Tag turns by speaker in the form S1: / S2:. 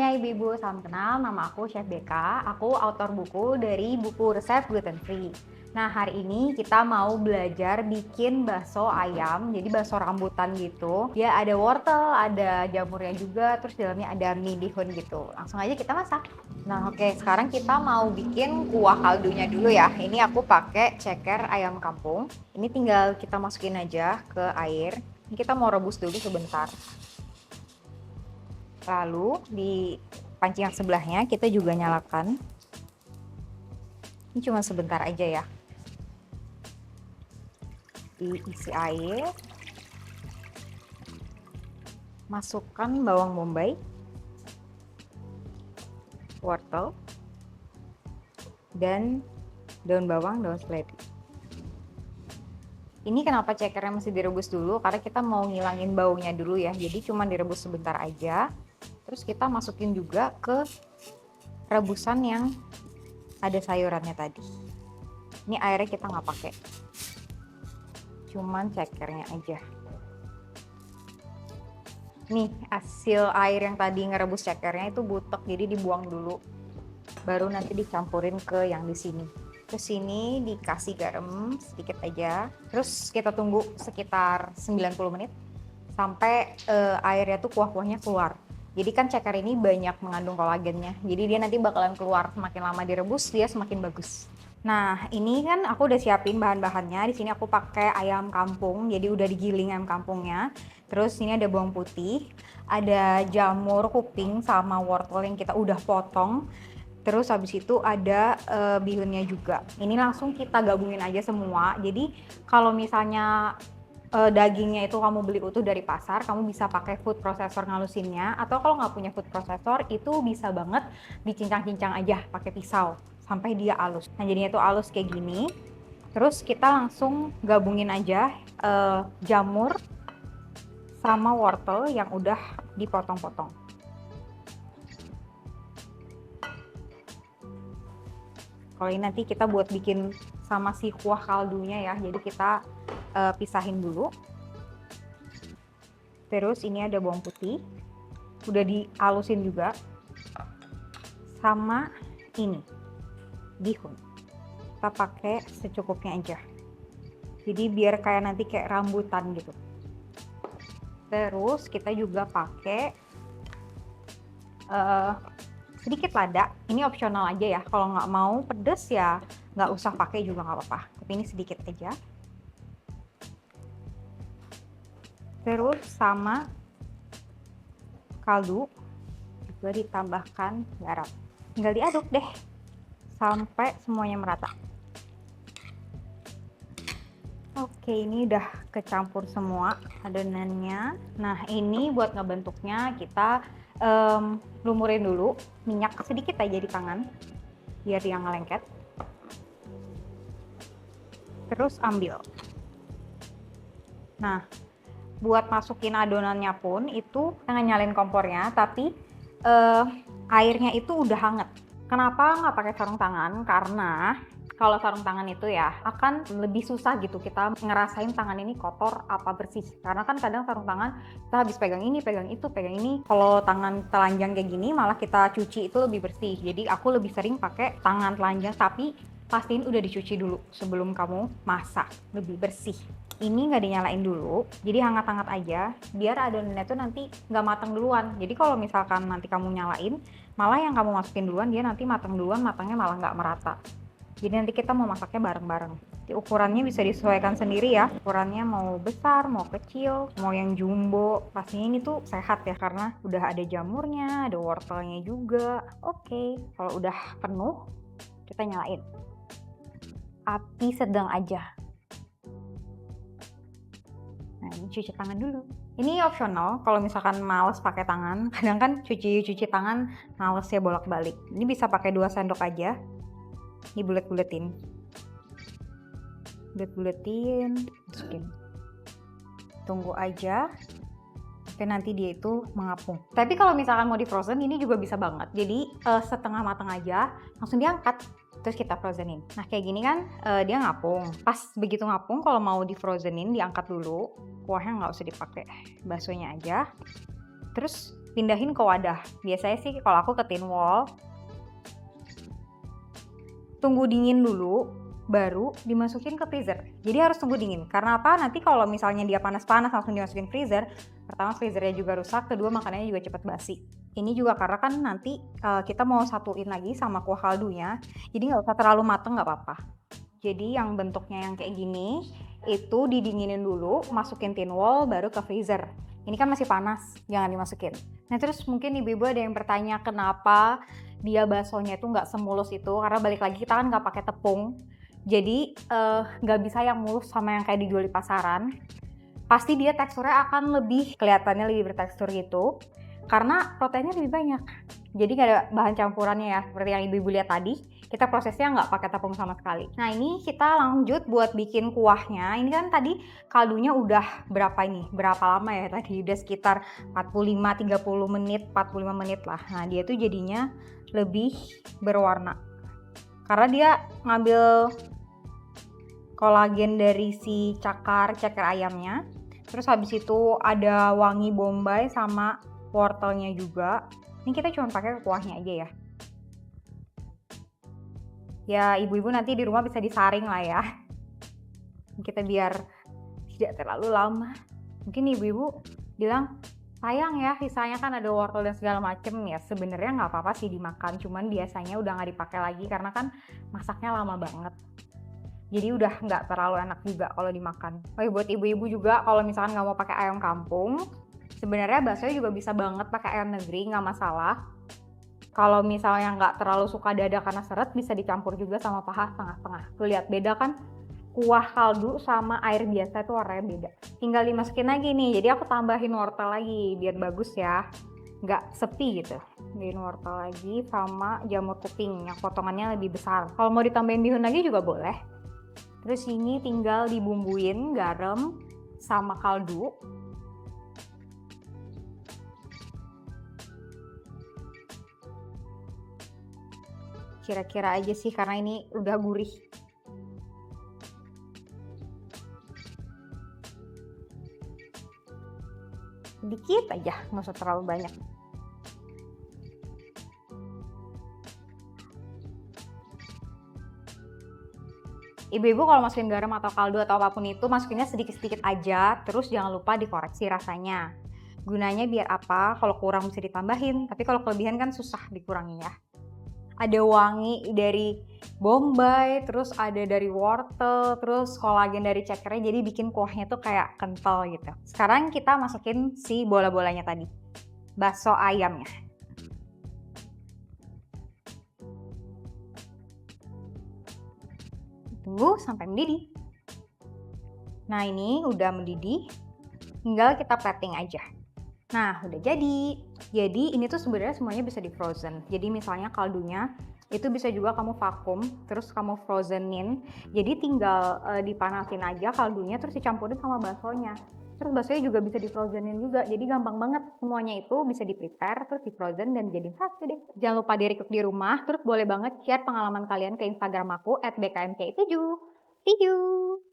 S1: Hai ibu-ibu, salam kenal. Nama aku Chef BK. Aku autor buku dari buku resep gluten free. Nah, hari ini kita mau belajar bikin bakso ayam. Jadi bakso rambutan gitu. Ya ada wortel, ada jamurnya juga, terus dalamnya ada mie bihun gitu. Langsung aja kita masak. Nah, oke, sekarang kita mau bikin kuah kaldunya dulu ya. Ini aku pakai ceker ayam kampung. Ini tinggal kita masukin aja ke air. Ini kita mau rebus dulu sebentar. Lalu di panci yang sebelahnya kita juga nyalakan. Ini cuma sebentar aja ya. Diisi air. Masukkan bawang bombay, wortel, dan daun bawang, daun seledri. Ini kenapa cekernya mesti direbus dulu? Karena kita mau ngilangin baunya dulu ya. Jadi cuma direbus sebentar aja. Terus kita masukin juga ke rebusan yang ada sayurannya tadi. Ini airnya kita nggak pakai, cuman cekernya aja. Nih hasil air yang tadi ngerebus cekernya itu butek, jadi dibuang dulu. Baru nanti dicampurin ke yang di sini. Terus sini dikasih garam sedikit aja. Terus kita tunggu sekitar 90 menit sampai airnya tuh kuah-kuahnya keluar. Jadi kan ceker ini banyak mengandung kolagennya. Jadi dia nanti bakalan keluar, semakin lama direbus dia semakin bagus. Nah, ini kan aku udah siapin bahan-bahannya. Di sini aku pakai ayam kampung, jadi udah digiling ayam kampungnya. Terus ini ada bawang putih, ada jamur kuping sama wortel yang kita udah potong. Terus habis itu ada bihunnya juga. Ini langsung kita gabungin aja semua. Jadi kalau misalnya dagingnya itu kamu beli utuh dari pasar, kamu bisa pakai food processor ngalusinnya, atau kalau nggak punya food processor itu bisa banget dicincang-cincang aja pakai pisau sampai dia halus. Nah jadinya tuh halus kayak gini. Terus kita langsung gabungin aja jamur sama wortel yang udah dipotong-potong. Kalau ini nanti kita buat bikin sama si kuah kaldunya ya, jadi kita pisahin dulu. Terus ini ada bawang putih, udah dihalusin juga, sama ini bihun. Kita pakai secukupnya aja. Jadi biar kayak nanti kayak rambutan gitu. Terus kita juga pakai sedikit lada. Ini opsional aja ya. Kalau nggak mau pedes ya nggak usah pakai juga nggak apa-apa. Tapi ini sedikit aja. Terus sama kaldu juga ditambahkan garam. Tinggal diaduk deh sampai semuanya merata. Oke, ini udah kecampur semua adonannya. Nah, ini buat ngebentuknya kita lumurin dulu minyak sedikit aja di tangan biar dia nggak lengket. Terus ambil. Nah, buat masukin adonannya pun itu jangan nyalain kompornya, tapi airnya itu udah hangat. Kenapa nggak pakai sarung tangan? Karena kalau sarung tangan itu ya akan lebih susah gitu kita ngerasain tangan ini kotor apa bersih. Karena kan kadang sarung tangan kita habis pegang ini, pegang itu, pegang ini. Kalau tangan telanjang kayak gini malah kita cuci itu lebih bersih. Jadi aku lebih sering pakai tangan telanjang, tapi pastiin udah dicuci dulu sebelum kamu masak, lebih bersih. Ini nggak dinyalain dulu, jadi hangat-hangat aja biar adonannya tuh nanti nggak matang duluan. Jadi kalau misalkan nanti kamu nyalain, malah yang kamu masukin duluan dia nanti matang duluan, matangnya malah nggak merata. Jadi nanti kita mau masaknya bareng-bareng. Ukurannya bisa disesuaikan sendiri ya. Ukurannya mau besar, mau kecil, mau yang jumbo. Pastinya ini tuh sehat ya karena udah ada jamurnya, ada wortelnya juga. Oke, kalau udah penuh kita nyalain. Api sedang aja. Nah, ini cuci tangan dulu. Ini opsional kalau misalkan males pakai tangan. Kadang kan cuci tangan males ya bolak-balik. Ini bisa pakai 2 sendok aja. Ini bulet-buletin. Bulet-buletin, masukin. Tunggu aja sampai nanti dia itu mengapung. Tapi kalau misalkan mau di frozen ini juga bisa banget. Jadi setengah matang aja, langsung diangkat. Terus kita frozenin. Nah kayak gini kan dia ngapung. Pas begitu ngapung kalau mau di frozenin diangkat dulu. Kuahnya nggak usah dipakai, baksonya aja. Terus pindahin ke wadah. Biasanya sih kalau aku ke tin wall. Tunggu dingin dulu, baru dimasukin ke freezer. Jadi harus tunggu dingin. Karena apa? Nanti kalau misalnya dia panas-panas langsung dimasukin freezer, pertama freezernya juga rusak, kedua makanannya juga cepet basi. Ini juga karena kan nanti kita mau satuin lagi sama kuah kaldunya, jadi nggak usah terlalu mateng, nggak apa-apa. Jadi yang bentuknya yang kayak gini, itu didinginin dulu, masukin tin wall, baru ke freezer. Ini kan masih panas, jangan dimasukin. Nah terus mungkin ibu-ibu ada yang bertanya kenapa dia baksonya itu nggak semulus itu, karena balik lagi kita kan nggak pakai tepung. Jadi nggak bisa yang mulus sama yang kayak dijual di pasaran. Pasti dia teksturnya akan lebih kelihatannya lebih bertekstur gitu, karena proteinnya lebih banyak. Jadi nggak ada bahan campurannya ya, seperti yang ibu-ibu lihat tadi. Kita prosesnya nggak pakai tepung sama sekali. Nah ini kita lanjut buat bikin kuahnya. Ini kan tadi kaldunya udah berapa ini? Berapa lama ya tadi? Udah sekitar 45-30 menit, 45 menit lah. Nah dia tuh jadinya lebih berwarna. Karena dia ngambil kolagen dari si ceker ayamnya. Terus habis itu ada wangi bombay sama wortelnya juga. Ini kita cuma pakai kuahnya aja ya. Ya ibu-ibu nanti di rumah bisa disaring lah ya. Kita biar tidak terlalu lama. Mungkin ibu-ibu bilang, sayang ya sisanya kan ada wortel dan segala macem ya. Sebenarnya nggak apa-apa sih dimakan, cuman biasanya udah nggak dipakai lagi karena kan masaknya lama banget. Jadi udah nggak terlalu enak juga kalau dimakan. Oh buat ibu-ibu juga kalau misalkan nggak mau pakai ayam kampung, sebenarnya baksonya juga bisa banget pakai ayam negeri, nggak masalah. Kalau misalnya nggak terlalu suka dada karena seret, bisa dicampur juga sama paha setengah-setengah. Tuh lihat beda kan? Kuah kaldu sama air biasa itu warnanya beda. Tinggal dimasukin lagi nih, jadi aku tambahin wortel lagi biar bagus ya. Nggak sepi gitu. Tambahin wortel lagi sama jamur kuping yang potongannya lebih besar. Kalau mau ditambahin bihun lagi juga boleh. Terus ini tinggal dibumbuin garam sama kaldu. Kira-kira aja sih karena ini udah gurih. Dikit aja, nggak usah terlalu banyak. Ibu-ibu kalau masukin garam atau kaldu atau apapun itu masukinnya sedikit-sedikit aja, terus jangan lupa dikoreksi rasanya. Gunanya biar apa? Kalau kurang bisa ditambahin, tapi kalau kelebihan kan susah dikurangi ya. Ada wangi dari bombay, terus ada dari wortel, terus kolagen dari cekernya, jadi bikin kuahnya tuh kayak kental gitu. Sekarang kita masukin si bola-bolanya tadi, bakso ayamnya. Tunggu sampai mendidih. Nah ini udah mendidih, tinggal kita plating aja. Nah udah jadi. Jadi ini tuh sebenarnya semuanya bisa di frozen. Jadi misalnya kaldunya itu bisa juga kamu vakum, terus kamu frozenin. Jadi tinggal dipanasin aja kaldunya, terus dicampurin sama baksonya. Terus baksonya juga bisa di frozenin juga. Jadi gampang banget semuanya itu bisa di prepare, terus di frozen dan jadi satu deh. Jangan lupa di recook di rumah, terus boleh banget share pengalaman kalian ke Instagram aku @bkmk7. See you!